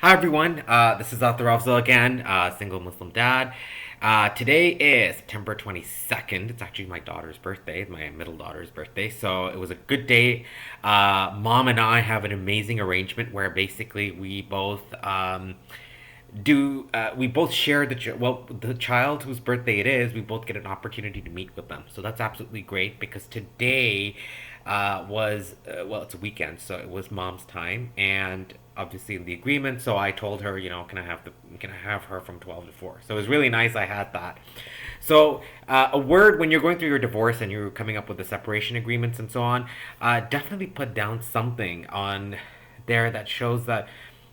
Hi everyone, this is Dr. Afzal again, single Muslim dad. Today is September 22nd. It's actually my daughter's birthday, my middle daughter's birthday. So it was a good day. Mom and I have an amazing arrangement where basically we both share the child whose birthday it is. We both get an opportunity to meet with them, so that's absolutely great because today it's a weekend, so it was mom's time, and obviously in the agreement, so I told her, can I have her from 12 to 4. So it was really nice I had that. So a word when you're going through your divorce and you're coming up with the separation agreements and so on, definitely put down something on there that shows that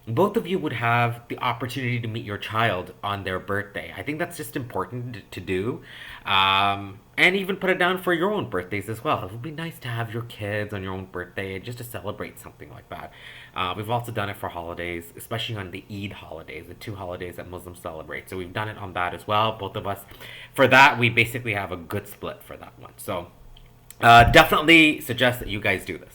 both of you would have the opportunity to meet your child on their birthday. I think that's just important to do. And even put it down for your own birthdays as well. It would be nice to have your kids on your own birthday just to celebrate something like that. We've also done it for holidays, especially on the Eid holidays, the two holidays that Muslims celebrate. So we've done it on that as well, both of us. For that, we basically have a good split for that one. So definitely suggest that you guys do this.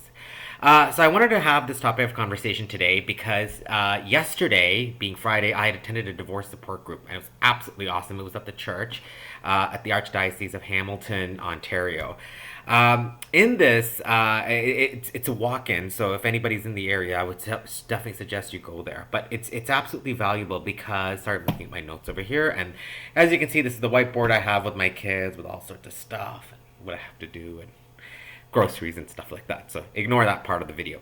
So I wanted to have this topic of conversation today because yesterday, being Friday, I had attended a divorce support group and it was absolutely awesome. It was at the church at the Archdiocese of Hamilton, Ontario. In this, it's a walk-in, so if anybody's in the area, I would definitely suggest you go there. But it's absolutely valuable because sorry, I'm looking at my notes over here, and as you can see, this is the whiteboard I have with my kids with all sorts of stuff and what I have to do and groceries and stuff like that. So ignore that part of the video.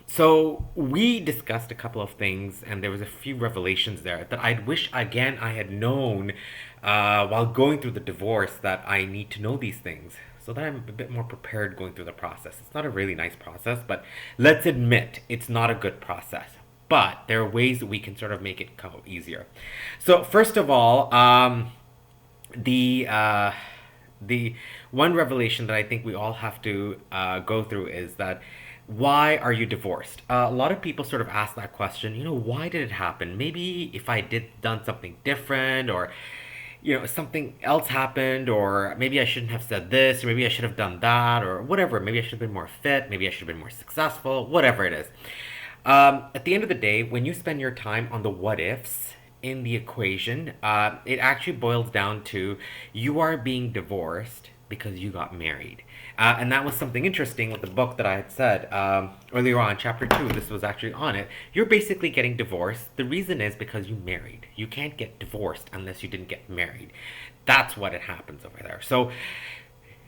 So we discussed a couple of things, and there was a few revelations there that I'd wish again I had known while going through the divorce that I need to know these things so that I'm a bit more prepared going through the process. It's not a really nice process, but let's admit it's not a good process. But there are ways that we can sort of make it come easier. So first of all, the the one revelation that I think we all have to go through is that why are you divorced? A lot of people sort of ask that question. Why did it happen? Maybe if I done something different, or something else happened, or maybe I shouldn't have said this, or maybe I should have done that, or whatever. Maybe I should have been more fit. Maybe I should have been more successful. Whatever it is. At the end of the day, when you spend your time on the what ifs in the equation, it actually boils down to you are being divorced because you got married. And that was something interesting with the book that I had said earlier on, chapter 2. This was actually on it. You're basically getting divorced. The reason is because you married. You can't get divorced unless you didn't get married. That's what it happens over there. So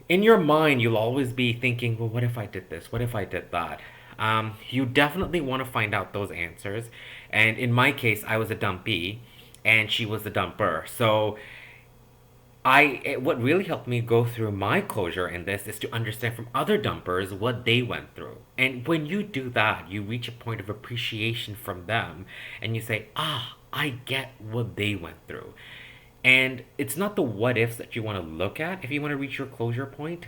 in your mind, you'll always be thinking, well, what if I did this? What if I did that? You definitely want to find out those answers. And in my case, I was a dumpee and she was the dumper. So what really helped me go through my closure in this is to understand from other dumpers what they went through. And when you do that, you reach a point of appreciation from them and you say, I get what they went through. And it's not the what ifs that you want to look at if you want to reach your closure point,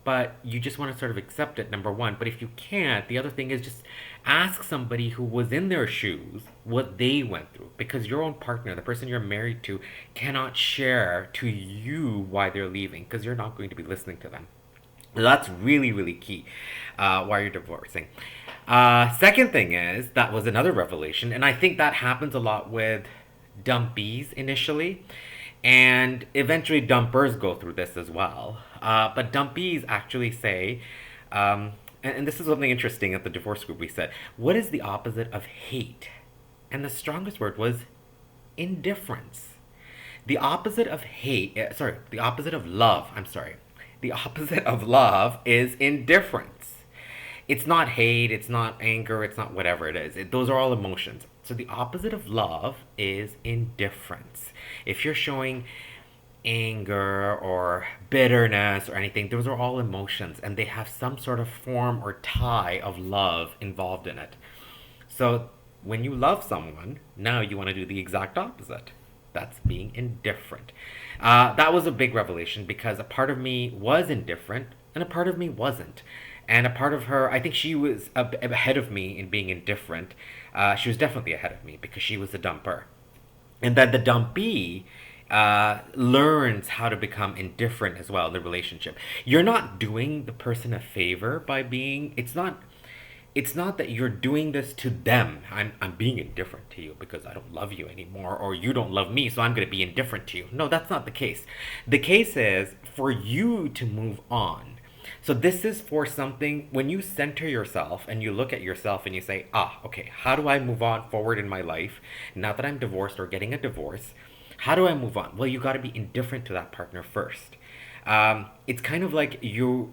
but you just want to sort of accept it, number one. But if you can't, the other thing is just ask somebody who was in their shoes what they went through, because your own partner, the person you're married to, cannot share to you why they're leaving because you're not going to be listening to them. So that's really, really key why you're divorcing. Second thing is, that was another revelation, and I think that happens a lot with dumpees initially, and eventually dumpers go through this as well. But dumpees actually say, and this is something interesting at the divorce group we said, what is the opposite of hate? And the strongest word was indifference. The opposite of the opposite of love, I'm sorry. The opposite of love is indifference. It's not hate, it's not anger, it's not whatever it is. Those are all emotions. So the opposite of love is indifference. If you're showing anger or bitterness or anything, those are all emotions and they have some sort of form or tie of love involved in it. So when you love someone, now you want to do the exact opposite. That's being indifferent. That was a big revelation because a part of me was indifferent and a part of me wasn't. And a part of her, I think she was ahead of me in being indifferent. She was definitely ahead of me because she was the dumper. And then the dumpee learns how to become indifferent as well in the relationship. You're not doing the person a favor by being, it's not it's not that you're doing this to them. I'm being indifferent to you because I don't love you anymore, or you don't love me, so I'm going to be indifferent to you. No, that's not the case. The case is for you to move on. So this is for something when you center yourself and you look at yourself and you say, okay, how do I move on forward in my life now that I'm divorced or getting a divorce? How do I move on? Well, you got to be indifferent to that partner first. It's kind of like you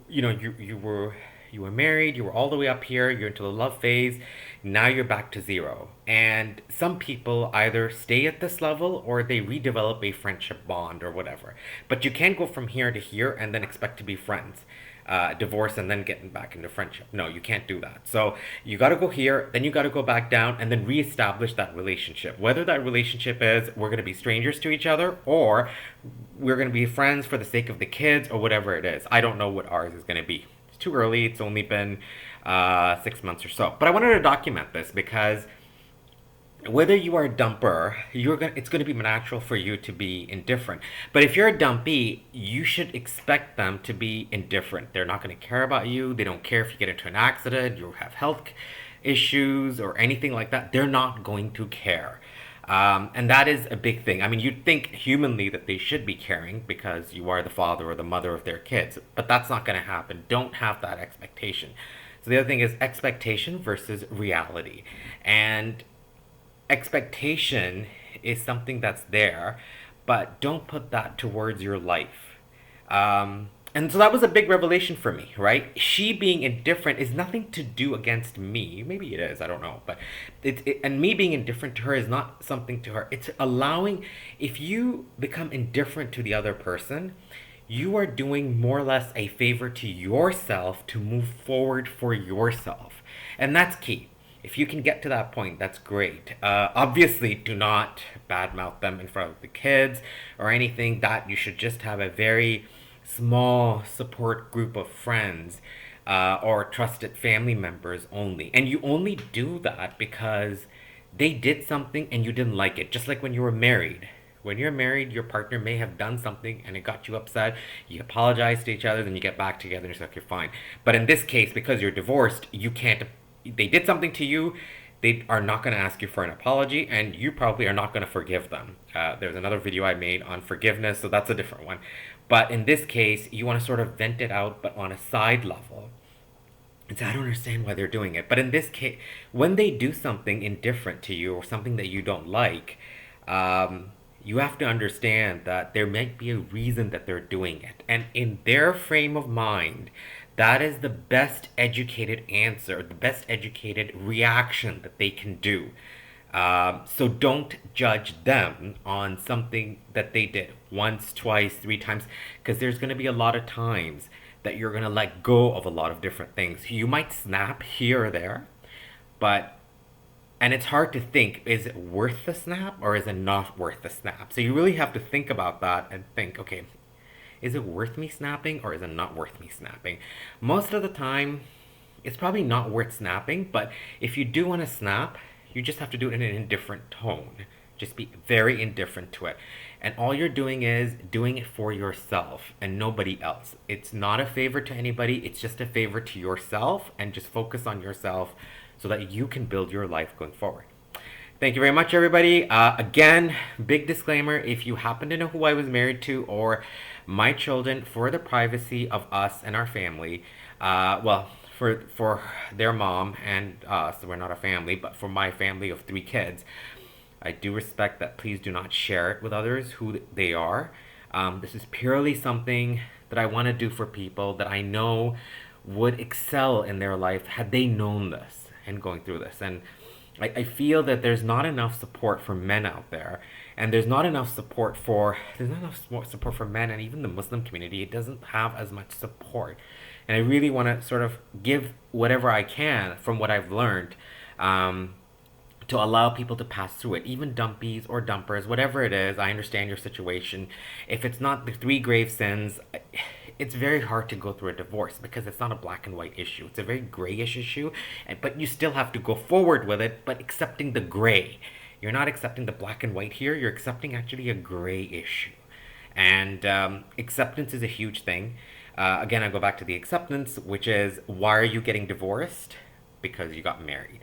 were married, you were all the way up here, you're into the love phase, now you're back to zero. And some people either stay at this level or they redevelop a friendship bond or whatever. But you can't go from here to here and then expect to be friends. Divorce and then getting back into friendship. No, you can't do that. So you got to go here, then you got to go back down and then reestablish that relationship. Whether that relationship is we're going to be strangers to each other or we're going to be friends for the sake of the kids or whatever it is. I don't know what ours is going to be. It's too early. It's only been 6 months or so. But I wanted to document this because whether you are a dumper, it's going to be natural for you to be indifferent. But if you're a dumpee, you should expect them to be indifferent. They're not going to care about you. They don't care if you get into an accident, you have health issues, or anything like that. They're not going to care. And that is a big thing. I mean, you'd think humanly that they should be caring because you are the father or the mother of their kids, but that's not going to happen. Don't have that expectation. So the other thing is expectation versus reality. And expectation is something that's there, but don't put that towards your life. And so that was a big revelation for me, right? She being indifferent is nothing to do against me. Maybe it is, I don't know. But and me being indifferent to her is not something to her. It's allowing, if you become indifferent to the other person, you are doing more or less a favor to yourself to move forward for yourself. And that's key. If you can get to that point, that's great. Obviously, do not badmouth them in front of the kids or anything. That you should just have a very small support group of friends or trusted family members only. And you only do that because they did something and you didn't like it. Just like when you were married. When you're married, your partner may have done something and it got you upset. You apologize to each other, then you get back together and you're like, you're fine. But in this case, because you're divorced, you can't. They did something to you. They are not going to ask you for an apology, and you probably are not going to forgive them. There's another video I made on forgiveness, so that's a different one. But in this case, you want to sort of vent it out, but on a side level. And so I don't understand why they're doing it. But in this case, when they do something indifferent to you or something that you don't like, you have to understand that there might be a reason that they're doing it. And in their frame of mind, that is the best educated answer, the best educated reaction that they can do. So don't judge them on something that they did once, twice, 3 times, because there's going to be a lot of times that you're going to let go of a lot of different things. You might snap here or there, but, and it's hard to think, is it worth the snap or is it not worth the snap? So you really have to think about that and think, okay, is it worth me snapping or is it not worth me snapping? Most of the time, it's probably not worth snapping, but if you do want to snap, you just have to do it in an indifferent tone. Just be very indifferent to it. And all you're doing is doing it for yourself and nobody else. It's not a favor to anybody, it's just a favor to yourself, and just focus on yourself so that you can build your life going forward. Thank you very much, everybody. Again, big disclaimer, if you happen to know who I was married to or my children, for the privacy of us and our family, for their mom and us, we're not a family, but for my family of 3 kids, I do respect that. Please do not share it with others who they are. This is purely something that I want to do for people that I know would excel in their life had they known this and going through this. And I feel that there's not enough support for men out there, and there's not enough support for men, and even the Muslim community, it doesn't have as much support. And I really want to sort of give whatever I can from what I've learned, to allow people to pass through it, even dumpees or dumpers, whatever it is. I understand your situation. If it's not the 3 grave sins, it's very hard to go through a divorce because it's not a black and white issue. It's a very grayish issue, but you still have to go forward with it, but accepting the gray. You're not accepting the black and white here, you're accepting actually a gray issue. And acceptance is a huge thing. Again, I go back to the acceptance, which is, why are you getting divorced? because you got married.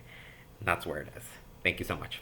And that's where it is. Thank you so much.